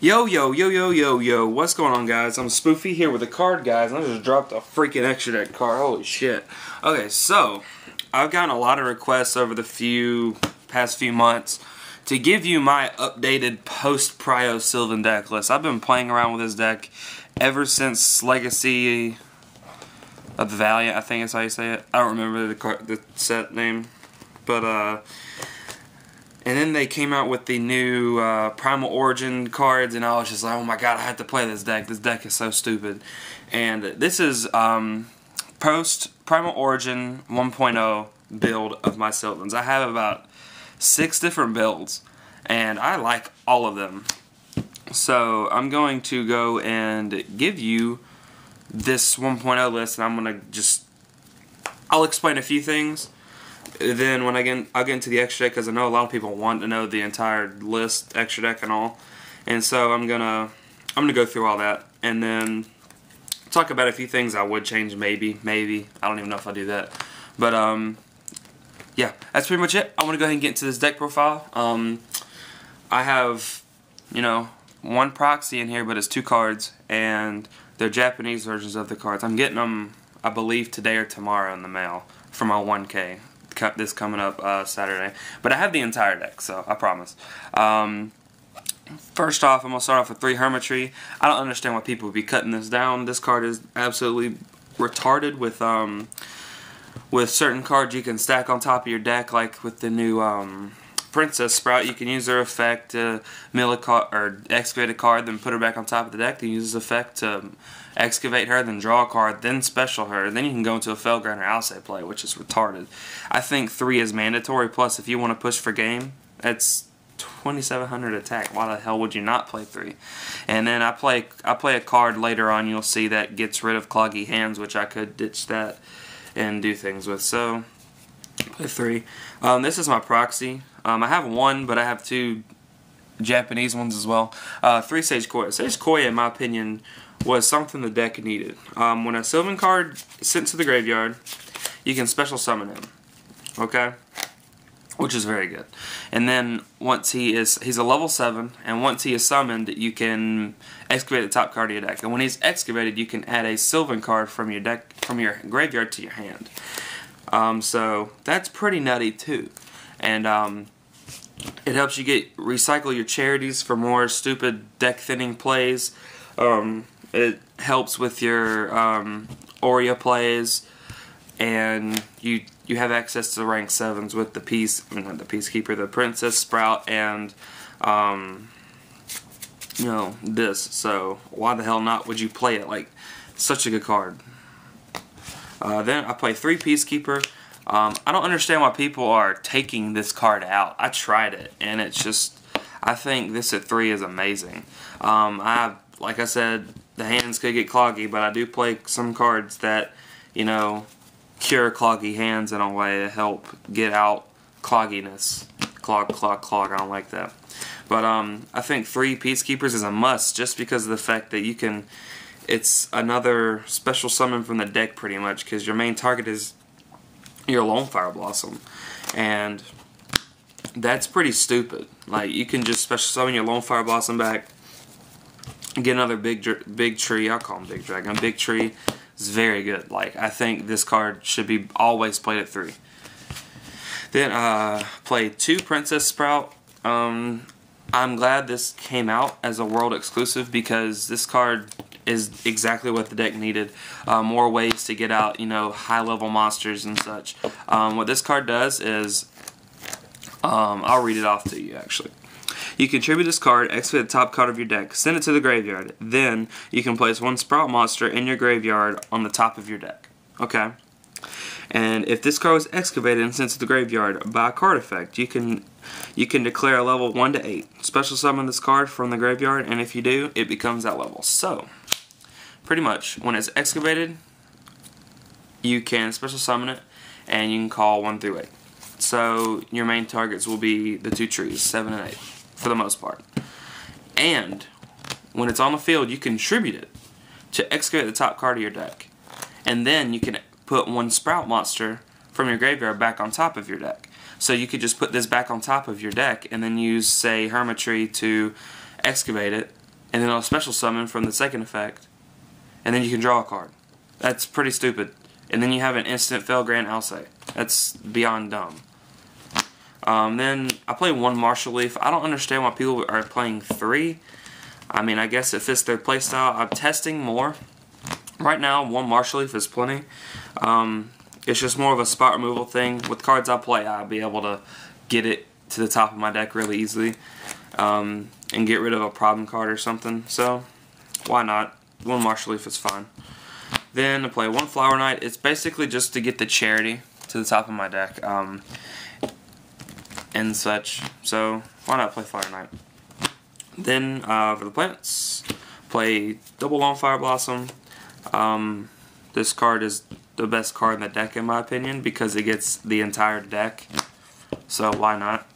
Yo, yo, yo, yo, yo, yo, what's going on, guys? I'm Spoofy here with a card, guys, and I just dropped a freaking extra deck card. Holy shit. Okay, so, I've gotten a lot of requests over the past few months to give you my updated post-PRIO Sylvan deck list. I've been playing around with this deck ever since Legacy of the Valiant, I think is how you say it. I don't remember the set name, but, and then they came out with the new Primal Origin cards, and I was just like, oh my god, I have to play this deck. This deck is so stupid. And this is post-Primal Origin 1.0 build of my Sylvans. I have about 6 different builds, and I like all of them. So I'm going to go and give you this 1.0 list, and I'll explain a few things. Then when I'll get into the extra deck, because I know a lot of people want to know the entire list, extra deck and all, and so I'm gonna go through all that, and then talk about a few things I would change, maybe I don't even know if I'll do that, but yeah, that's pretty much it. I want to go ahead and get into this deck profile. I have, one proxy in here, but it's 2 cards, and they're Japanese versions of the cards. I'm getting them, I believe, today or tomorrow in the mail for my 1K. This coming up Saturday, but I have the entire deck, so I promise. First off, I'm gonna start off with 3 Hermitry. I don't understand why people would be cutting this down. This card is absolutely retarded with certain cards you can stack on top of your deck, like with the new Princess Sprout. You can use her effect to mill a card or excavate a card, then put her back on top of the deck. Then use this effect to excavate her, then draw a card, then special her. Then you can go into a Felgrind or Alcay play, which is retarded. I think 3 is mandatory. Plus, if you want to push for game, that's 2,700 attack. Why the hell would you not play 3? And then I play a card later on. You'll see that gets rid of Cloggy Hands, which I could ditch that and do things with. So play 3. This is my proxy. I have 1, but I have 2 Japanese ones as well. 3 Sage Koya. Sage Koya, in my opinion, was something the deck needed. When a Sylvan card is sent to the graveyard, you can special summon him. Okay? Which is very good. And then once he's a level 7, and once he is summoned, you can excavate the top card of your deck. And when he's excavated, you can add a Sylvan card from your deck, from your graveyard to your hand. So that's pretty nutty too. And it helps you recycle your charities for more stupid deck thinning plays. It helps with your Aurea plays, and you have access to rank 7s with the Peacekeeper, the Princess Sprout, and this. So why the hell not would you play it? Like, such a good card. Then I play 3 Peacekeeper. I don't understand why people are taking this card out. I tried it, and it's just, I think this at 3 is amazing. Like I said, the hands could get cloggy, but I do play some cards that, cure cloggy hands in a way to help get out clogginess. Clog, I don't like that. But I think 3 Peacekeepers is a must, just because of the fact that it's another special summon from the deck pretty much, because your main target is your Lone Fire Blossom, and that's pretty stupid. Like, you can just special summon your Lone Fire Blossom back, get another big tree. I'll call him Big Dragon. Big Tree is very good. Like, I think this card should be always played at 3. Then play 2 Princess Sprout. I'm glad this came out as a world exclusive, because this card is exactly what the deck needed. More ways to get out, high level monsters and such. What this card does is, I'll read it off to you actually. You contribute this card, excavate the top card of your deck, send it to the graveyard. Then you can place 1 Sprout monster in your graveyard on the top of your deck. Okay? And if this card was excavated and sent to the graveyard by a card effect, you can declare a level 1 to 8. Special summon this card from the graveyard, and if you do, it becomes that level. So, pretty much, when it's excavated, you can special summon it, and you can call 1 through 8. So, your main targets will be the 2 trees, 7 and 8, for the most part. And, when it's on the field, you contribute it to excavate the top card of your deck. And then you can put 1 Sprout monster from your graveyard back on top of your deck. So you could just put this back on top of your deck and then use, say, Hermitry to excavate it, and then it'll special summon from the second effect, and then you can draw a card. That's pretty stupid. And then you have an instant Felgrand Alcay. That's beyond dumb. Then I play 1 Martial Leaf. I don't understand why people are playing 3. I mean, I guess it fits their playstyle. I'm testing more. Right now, 1 Martial Leaf is plenty. It's just more of a spot removal thing. With cards I play, I'll be able to get it to the top of my deck really easily. And get rid of a problem card or something. So, why not? 1 Martial Leaf is fine. Then I play 1 Flower Knight. It's basically just to get the charity to the top of my deck. And such. So, why not play Flower Knight? Then, for the plants, play double Lone Fire Blossom. This card is the best card in the deck in my opinion because it gets the entire deck. So, why not?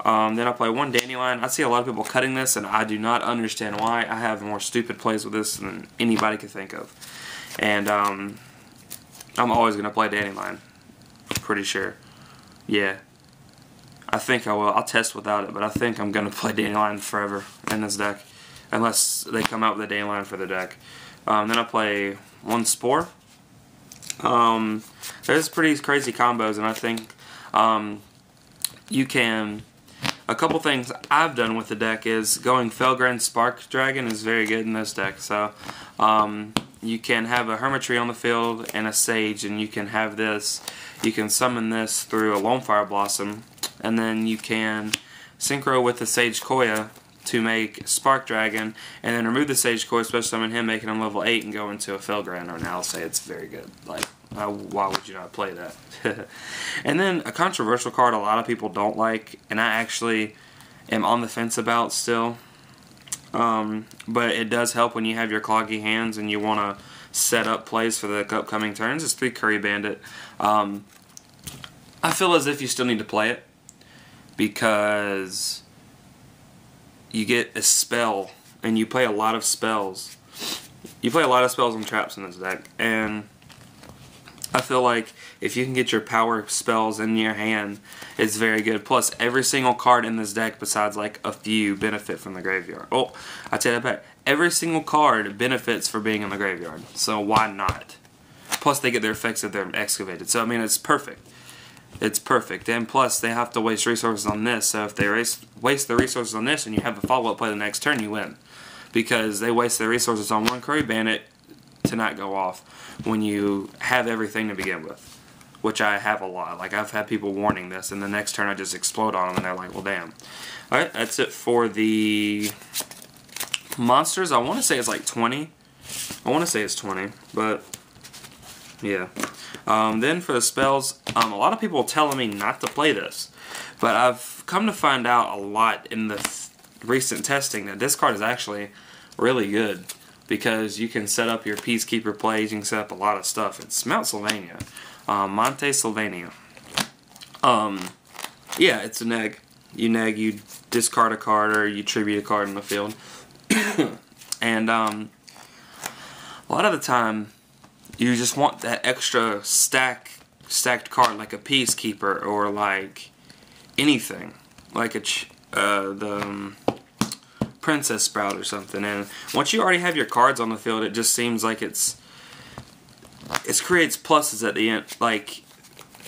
Then I play 1 Dandelion. I see a lot of people cutting this, and I do not understand why. I have more stupid plays with this than anybody could think of. And, I'm always going to play Dandelion. Pretty sure. Yeah. I think I will. I'll test without it, but I think I'm going to play Dandelion forever in this deck. Unless they come out with a Dandelion for the deck. Then I play 1 Spore. There's pretty crazy combos, and I think you can... A couple things I've done with the deck is going Felgrand Spark Dragon is very good in this deck. So you can have a Hermitry on the field and a Sage, and you can have this. You can summon this through a Lone Fire Blossom, and then you can synchro with the Sage Koya to make Spark Dragon, and then remove the Sage Koya, special summon him, making him level 8, and go into a Felgrand or an Alcay. It's very good. Like, why would you not play that? And then a controversial card a lot of people don't like, and I actually am on the fence about still. But it does help when you have your cloggy hands and you want to set up plays for the upcoming turns. It's 3 Curry Bandit. I feel as if you still need to play it because you get a spell and you play a lot of spells. You play a lot of spells and traps in this deck, and I feel like if you can get your power spells in your hand, it's very good. Plus, every single card in this deck, besides like a few, benefit from the graveyard. Oh, I take that back. Every single card benefits for being in the graveyard, so why not? Plus, they get their effects if they're excavated. So, I mean, it's perfect. It's perfect. And plus, they have to waste resources on this. So, if they waste the resources on this and you have a follow-up play the next turn, you win. Because they waste their resources on 1 Curry Bandit to not go off when you have everything to begin with. Which I have a lot. Like, I've had people warning this, and the next turn I just explode on them, and they're like, well, damn. Alright, that's it for the monsters. I want to say it's like 20. I want to say it's 20, but yeah. Then for the spells, a lot of people are telling me not to play this, but I've come to find out a lot in the recent testing that this card is actually really good because you can set up your Peacekeeper plays, you can set up a lot of stuff. It's Mount Sylvania. Monte Sylvania. Yeah, it's a neg. You neg, you discard a card or you tribute a card in the field. And a lot of the time you just want that extra stacked card, like a Peacekeeper or like anything, like the Princess Sprout or something. And once you already have your cards on the field, it just seems like it creates pluses at the end. Like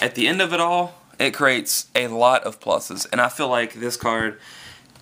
at the end of it all, it creates a lot of pluses, and I feel like this card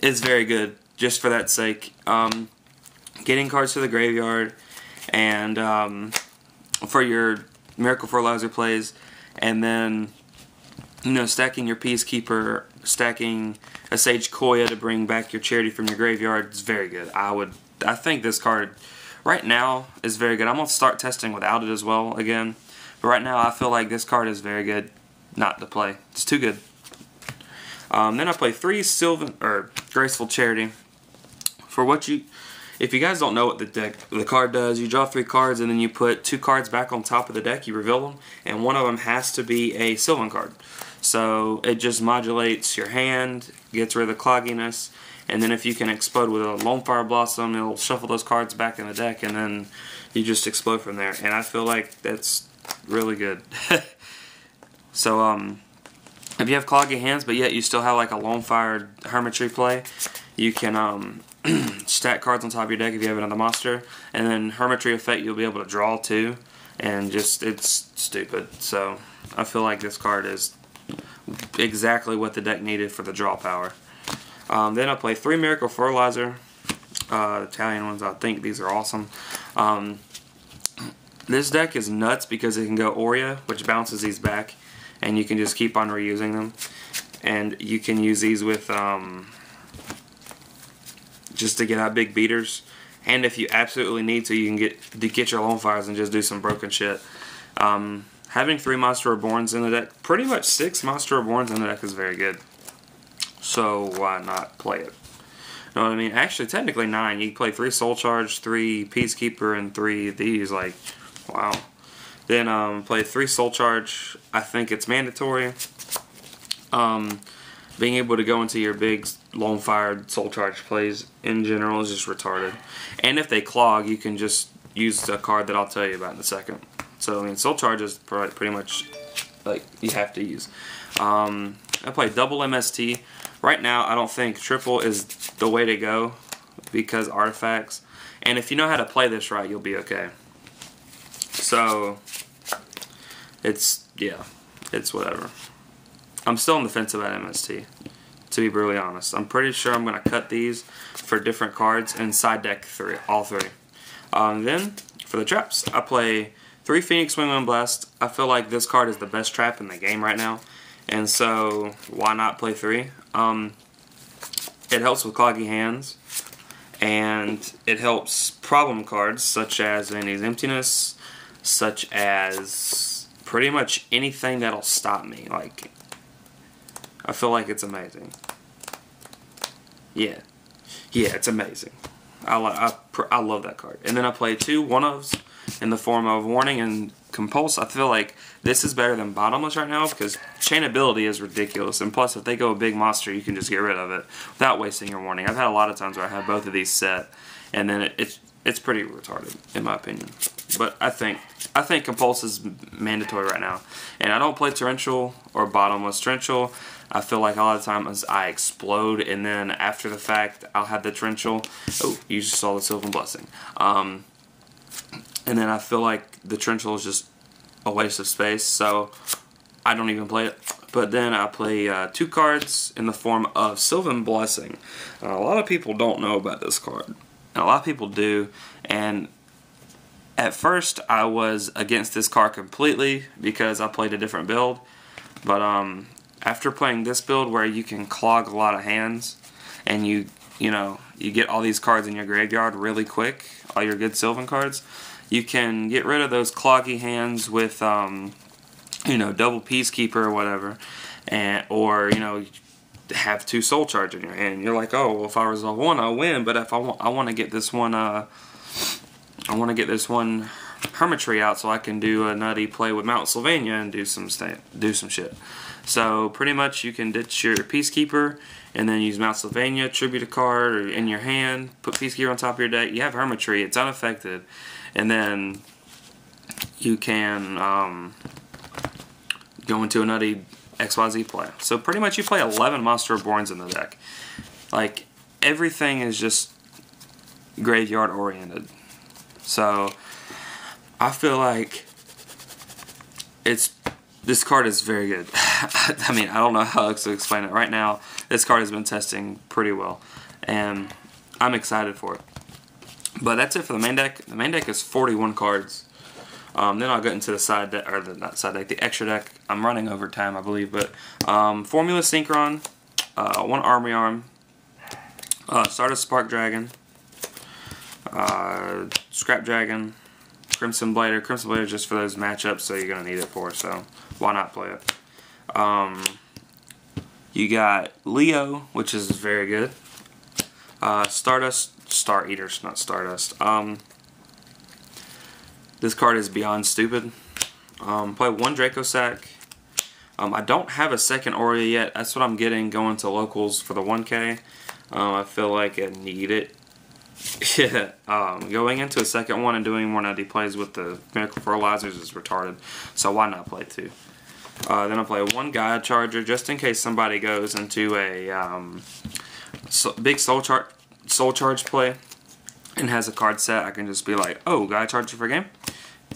is very good just for that sake. Getting cards to the graveyard, and for your Miracle Fertilizer plays, and then stacking your Peacekeeper, stacking a Sage Koya to bring back your charity from your graveyard is very good. I think this card right now is very good. I'm gonna start testing without it as well again, but right now I feel like this card is very good not to play. It's too good. Then I play 3 Sylvan or Graceful Charity. If you guys don't know what the card does, you draw 3 cards and then you put 2 cards back on top of the deck, you reveal them, and one of them has to be a Sylvan card. So it just modulates your hand, gets rid of the clogginess, and then if you can explode with a Lone Fire Blossom, it'll shuffle those cards back in the deck, and then you just explode from there. And I feel like that's really good. So if you have cloggy hands, but yet you still have like a Lone Fire Hermitry play, You can stack cards on top of your deck if you have another monster, and then Hermitry effect you'll be able to draw too, and just it's stupid. So I feel like this card is exactly what the deck needed for the draw power. Then I play 3 Miracle Fertilizer. Italian ones, I think these are awesome. This deck is nuts because it can go Aurea, which bounces these back, and you can just keep on reusing them. And you can use these with just to get out big beaters. And if you absolutely need to, you can get your Lone Fires and just do some broken shit. Having 3 Monster Reborns in the deck, pretty much 6 Monster Reborns in the deck is very good. So why not play it? Know what I mean? Actually, technically 9. You can play 3 Soul Charge, 3 Peacekeeper, and 3 of these. Like, wow. Then play 3 Soul Charge. I think it's mandatory. Being able to go into your big Lone Fire Soul Charge plays in general is just retarded. And if they clog, you can just use a card that I'll tell you about in a second. So I mean, Soul Charge is pretty much like you have to use. I play double MST. Right now, I don't think triple is the way to go because artifacts. And if you know how to play this right, you'll be okay. So it's whatever. I'm still on the fence about MST, to be brutally honest. I'm pretty sure I'm going to cut these for different cards and side deck all 3. Then, for the traps, I play 3 Phoenix Wing Wind Blast. I feel like this card is the best trap in the game right now, and so why not play 3? It helps with cloggy hands, and it helps problem cards such as Vandy's Emptiness, such as pretty much anything that'll stop me. Like, I feel like it's amazing. Yeah, it's amazing. I love that card. And then I play 2 one-ofs in the form of Warning and Compulse. I feel like this is better than Bottomless right now because chainability is ridiculous. And plus, if they go a big monster, you can just get rid of it without wasting your Warning. I've had a lot of times where I have both of these set, and then it's pretty retarded in my opinion. But I think Compulse is mandatory right now. And I don't play Torrential or Bottomless. Torrential, I feel like a lot of times I explode, and then after the fact, I'll have the Torrential. Oh, you just saw the Sylvan Blessing. And then I feel like the Torrential is just a waste of space, so I don't even play it. But then I play 2 cards in the form of Sylvan Blessing. A lot of people don't know about this card. And a lot of people do, and at first I was against this card completely because I played a different build. But after playing this build where you can clog a lot of hands and you get all these cards in your graveyard really quick, all your good Sylvan cards, you can get rid of those cloggy hands with double Peacekeeper or whatever, or have 2 Soul Charge in your hand. You're like, oh, well, if I resolve 1, I'll win. But if I want to get this one, Hermitry out so I can do a nutty play with Mount Sylvania and do some shit. So pretty much you can ditch your Peacekeeper and then use Mount Sylvania, tribute a card or in your hand, put Peacekeeper on top of your deck. You have Hermitry, it's unaffected, and then you can go into a nutty XYZ play. So pretty much you play 11 Monster Reborns in the deck. Like, everything is just graveyard oriented. So I feel like this card is very good. I mean, I don't know how else to explain it. Right now, this card has been testing pretty well, and I'm excited for it. But that's it for the main deck. The main deck is 41 cards. Then I'll get into the side deck, or the extra deck. I'm running over time, I believe, but Formula Synchron, 1 Armory Arm, Stardust Spark Dragon, Scrap Dragon, Crimson Blader. Crimson Blader is just for those matchups, so you're going to need it for, so why not play it? You got Leo, which is very good. Stardust, Star Eaters, not Stardust. This card is beyond stupid. Play 1 Draco Sack. I don't have a second Aurea yet. That's what I'm getting going to locals for the 1K. I feel like I need it. Yeah, going into a second one and doing more nutty plays with the Miracle Fertilizers is retarded. So why not play 2? Then I'll play 1 Gaia Charger just in case somebody goes into a big soul charge play and has a card set, I can just be like, oh, got a charger for a game?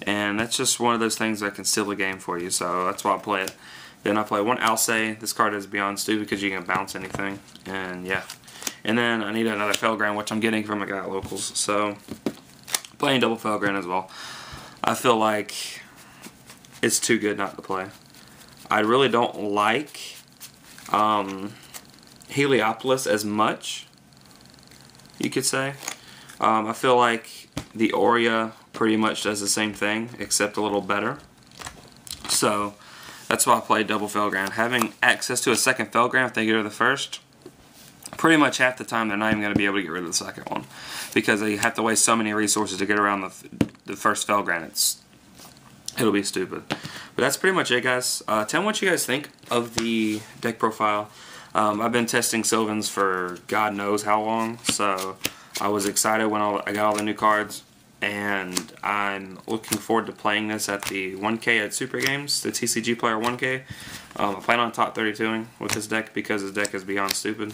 And that's just one of those things that can steal the game for you, so that's why I play it. Then I play one Alcay. This card is beyond stupid because you can bounce anything, and yeah. And then I need another Felgrand, which I'm getting from a guy at Locals, so playing double Felgrand as well. I feel like it's too good not to play. I really don't like Heliopolis as much, you could say. I feel like the Aurea pretty much does the same thing, except a little better. So that's why I play double Felgrand. Having access to a second Felgrand if they get rid of the first, pretty much half the time they're not even going to be able to get rid of the second one because they have to waste so many resources to get around the first Felgrand. It'll be stupid. But that's pretty much it, guys. Tell me what you guys think of the deck profile. I've been testing Sylvans for God knows how long, so I was excited when I got all the new cards, and I'm looking forward to playing this at the 1K at Super Games, the TCG Player 1K. I plan on top 32ing with this deck because this deck is beyond stupid.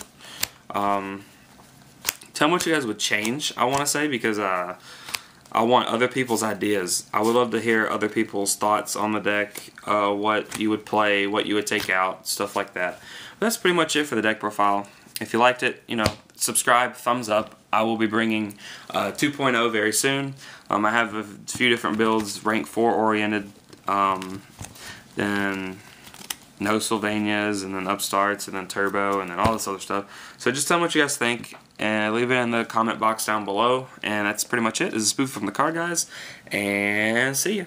Tell me what you guys would change, I want to say, because I want other people's ideas. I would love to hear other people's thoughts on the deck, what you would play, what you would take out, stuff like that. But that's pretty much it for the deck profile. If you liked it, you know, subscribe, thumbs up. I will be bringing 2.0 very soon. I have a few different builds, rank 4 oriented, then no Sylvanias, and then upstarts, and then turbo, and then all this other stuff. So just tell me what you guys think, and leave it in the comment box down below. And that's pretty much it. This is Spoofy from the Card Guys, and see ya.